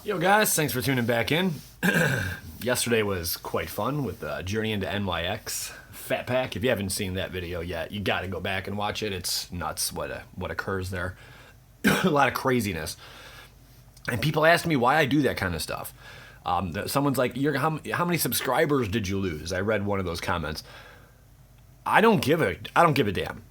Yo guys, thanks for tuning back in. Yesterday was quite fun with Journey into NYX Fat Pack. If you haven't seen that video yet, you got to go back and watch it. It's nuts what occurs there. A lot of craziness. And people ask me why I do that kind of stuff. Someone's like, how many subscribers did you lose? I read one of those comments. I don't give a damn.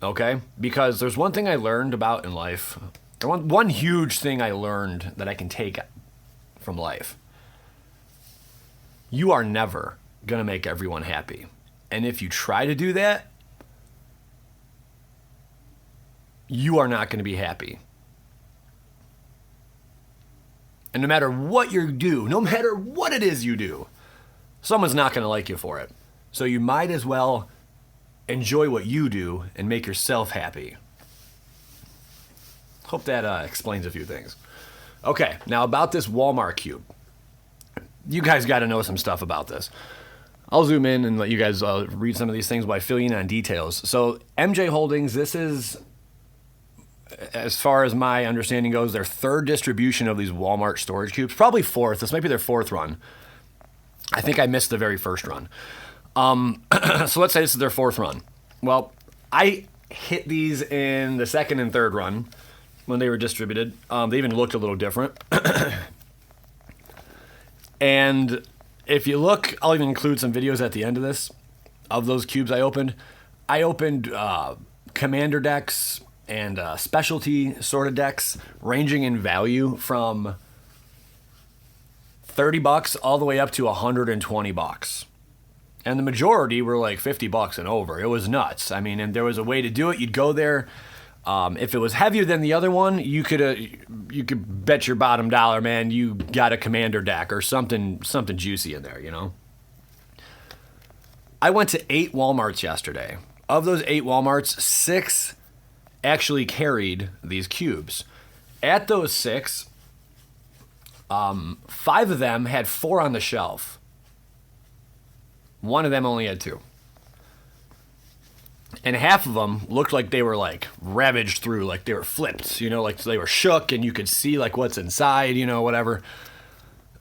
Okay? Because there's one thing I learned about in life. One huge thing I learned that I can take from life. You are never going to make everyone happy. And if you try to do that, you are not going to be happy. And no matter what you do, no matter what it is you do, someone's not going to like you for it. So you might as well enjoy what you do and make yourself happy. Hope that explains a few things. Okay, now about this Walmart cube. You guys got to know some stuff about this. I'll zoom in and let you guys read some of these things by filling in on details. So MJ Holdings, this is, as far as my understanding goes, their third distribution of these Walmart storage cubes. Probably fourth. This might be their fourth run. I think I missed the very first run. So let's say this is their fourth run. Well, I hit these in the second and third run when they were distributed. They even looked a little different. And if you look, I'll even include some videos at the end of this, of those cubes I opened. I opened commander decks and specialty sort of decks ranging in value from $30 all the way up to $120. And the majority were like $50 and over. It was nuts. I mean, and there was a way to do it. You'd go there. If it was heavier than the other one, you could bet your bottom dollar, man, you got a commander deck or something juicy in there, you know. I went to 8 Walmarts yesterday. Of those 8 Walmarts, 6 actually carried these cubes. At those 6, 5 of them had 4 on the shelf. One of them only had 2. And half of them looked like they were like ravaged through, like they were flipped, you know, like they were shook and you could see like what's inside, you know, whatever.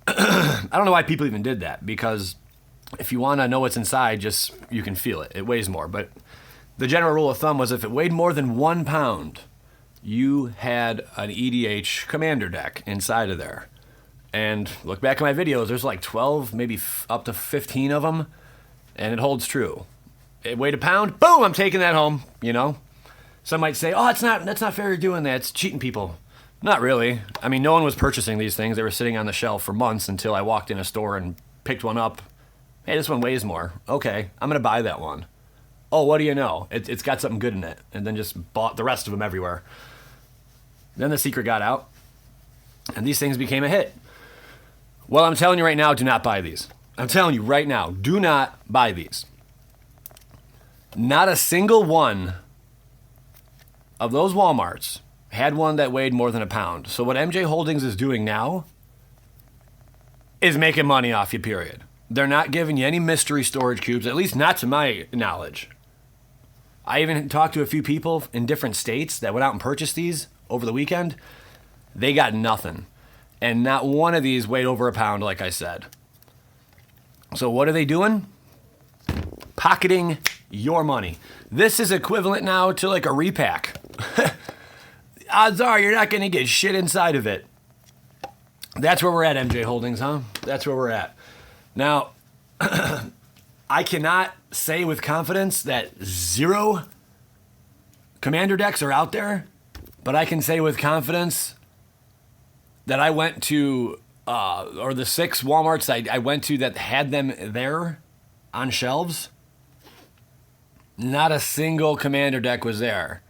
I don't know why people even did that, because if you want to know what's inside, just you can feel it. It weighs more. But the general rule of thumb was if it weighed more than 1 pound, you had an EDH commander deck inside of there. And look back at my videos, there's like 12, maybe up to 15 of them, and it holds true. It weighed 1 pound, boom, I'm taking that home, you know? Some might say, oh, that's not fair you're doing that, it's cheating people. Not really. I mean, no one was purchasing these things. They were sitting on the shelf for months until I walked in a store and picked one up. Hey, this one weighs more. Okay, I'm going to buy that one. Oh, what do you know? It's got something good in it. And then just bought the rest of them everywhere. Then the secret got out, and these things became a hit. Well, I'm telling you right now, do not buy these. I'm telling you right now, do not buy these. Not a single one of those Walmarts had one that weighed more than 1 pound. So what MJ Holdings is doing now is making money off you, period. They're not giving you any mystery storage cubes, at least not to my knowledge. I even talked to a few people in different states that went out and purchased these over the weekend. They got nothing. And not one of these weighed over 1 pound, like I said. So what are they doing? Pocketing your money. This is equivalent now to like a repack. Odds are you're not going to get shit inside of it. That's where we're at, MJ Holdings, huh? That's where we're at. Now, I cannot say with confidence that 0 commander decks are out there, but I can say with confidence that I went to, or the 6 Walmarts I went to that had them there on shelves, not a single commander deck was there.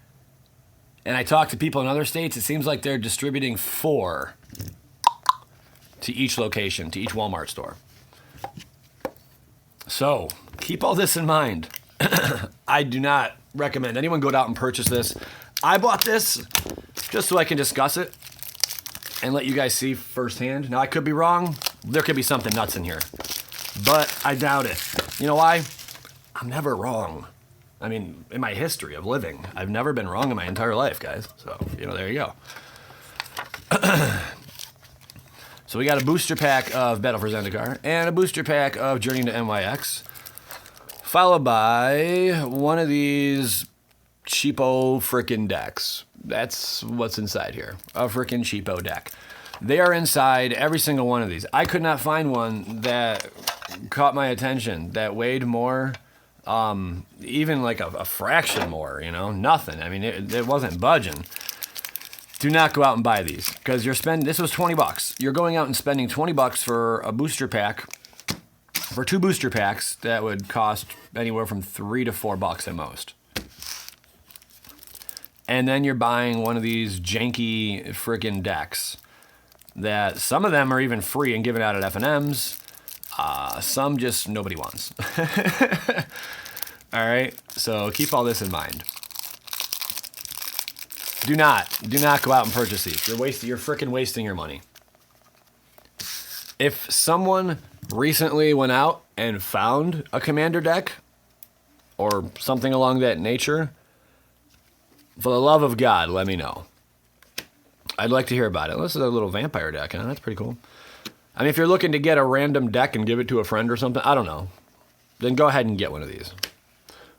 And I talked to people in other states, it seems like they're distributing 4 to each location, to each Walmart store. So, keep all this in mind. I do not recommend anyone go out and purchase this. I bought this just so I can discuss it and let you guys see firsthand. Now, I could be wrong. There could be something nuts in here. But I doubt it. You know why? I'm never wrong. I mean, in my history of living, I've never been wrong in my entire life, guys. So, there you go. So we got a booster pack of Battle for Zendikar and a booster pack of Journey to NYX, followed by one of these cheapo frickin' decks. That's what's inside here, a frickin' cheapo deck. They are inside every single one of these. I could not find one that caught my attention, that weighed more, even like a fraction more, you know, nothing. I mean, it wasn't budging. Do not go out and buy these because this was $20. You're going out and spending $20 for a booster pack, for 2 booster packs that would cost anywhere from $3 to $4 at most. And then you're buying one of these janky freaking decks that some of them are even free and given out at F&Ms. Some just nobody wants. All right, so keep all this in mind. Do not go out and purchase these. You're freaking wasting your money. If someone recently went out and found a commander deck or something along that nature, for the love of God, let me know. I'd like to hear about it. This is a little vampire deck, huh? That's pretty cool. I mean, if you're looking to get a random deck and give it to a friend or something, I don't know, then go ahead and get one of these.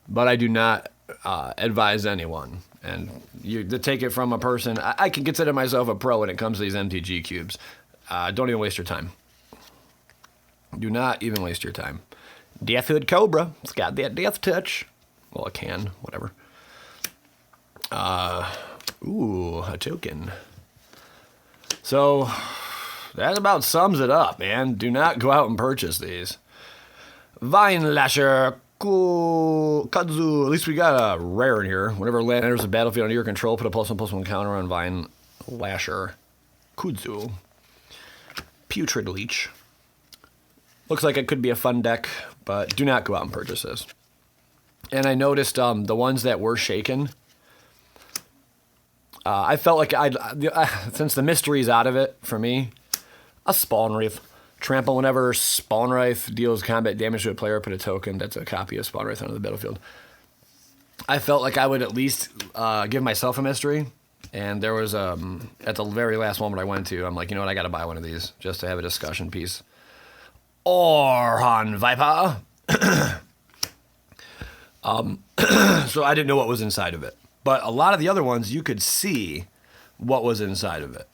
But I do not advise anyone. And to take it from a person, I can consider myself a pro when it comes to these MTG cubes. Don't even waste your time. Do not even waste your time. Deathhood Cobra. It's got that death touch. Well, it can. Whatever. Ooh, a token. So, that about sums it up, man. Do not go out and purchase these. Vine Lasher Kudzu. At least we got a rare in here. Whenever land enters the battlefield under your control, put a +1/+1 counter on Vine Lasher Kudzu. Putrid Leech. Looks like it could be a fun deck, but do not go out and purchase this. And I noticed the ones that were shaken, I felt like since the mystery's out of it for me, a Spawn Wraith. Trample whenever Spawn Wraith deals combat damage to a player, put a token that's a copy of Spawn Wraith onto the battlefield. I felt like I would at least give myself a mystery. And there was, at the very last moment I went to, I'm like, you know what, I got to buy one of these just to have a discussion piece. Orhan Viper. So I didn't know what was inside of it. But a lot of the other ones, you could see what was inside of it.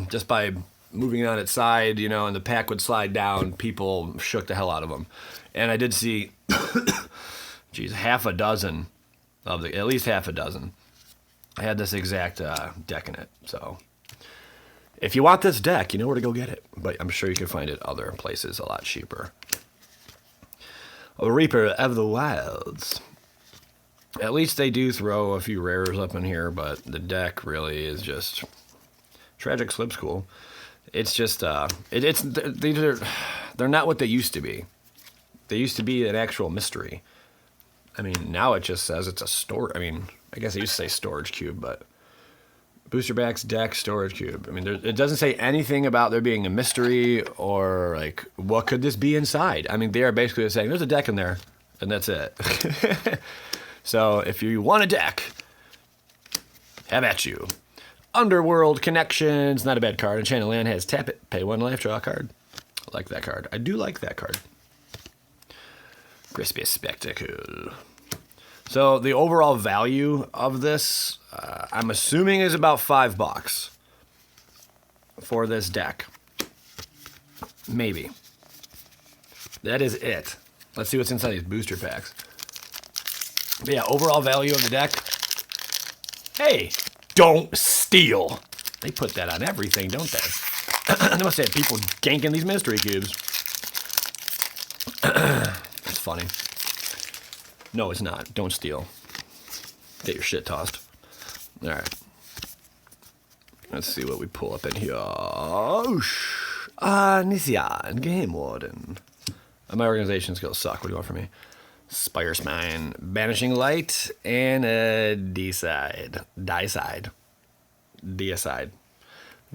Just by moving on its side, you know, and the pack would slide down, people shook the hell out of them. And I did see, geez, at least half a dozen. I had this exact deck in it. So if you want this deck, you know where to go get it. But I'm sure you can find it other places a lot cheaper. A Reaper of the Wilds. At least they do throw a few rares up in here, but the deck really is just Tragic Slip School. It's just they're not what they used to be. They used to be an actual mystery. I mean, now it just says it's a store. I mean, I guess it used to say storage cube, but booster backs, deck, storage cube. I mean, it doesn't say anything about there being a mystery or like what could this be inside. I mean, they are basically saying there's a deck in there, and that's it. So if you want a deck, have at you. Underworld Connections, not a bad card. Enchanted Land has tap it, pay 1 life, draw a card. I like that card. I do like that card. Crispy Spectacle. So the overall value of this, I'm assuming, is about $5 for this deck. Maybe. That is it. Let's see what's inside these booster packs. But yeah, overall value of the deck. Hey, don't steal. They put that on everything, don't they? They must have people ganking these mystery cubes. It's funny. No, it's not. Don't steal. Get your shit tossed. All right. Let's see what we pull up in here. Nisian, Game Warden. My organization skills suck. What do you want from me? Spire Spine, Banishing Light, and a D-side. Die-side. Deicide.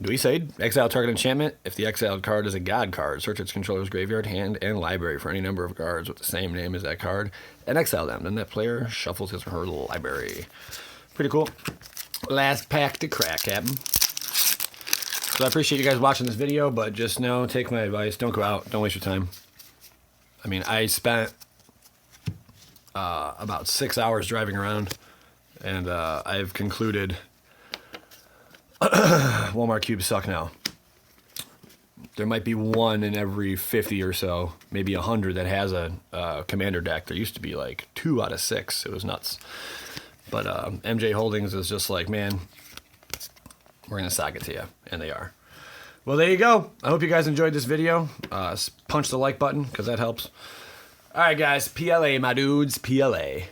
Deicide. Exile target enchantment. If the exiled card is a god card, search its controller's graveyard, hand, and library for any number of cards with the same name as that card, and exile them. Then that player shuffles his or her library. Pretty cool. Last pack to crack, Captain. So I appreciate you guys watching this video, but just know, take my advice. Don't go out. Don't waste your time. I mean, I spent about 6 hours driving around, and I've concluded Walmart cubes suck now. There might be one in every 50 or so, maybe 100 that has a commander deck. There used to be like 2 out of 6. It was nuts. But MJ Holdings is just like, man, we're going to sock it to you. And they are. Well, there you go. I hope you guys enjoyed this video. Punch the like button because that helps. All right, guys. PLA, my dudes. PLA.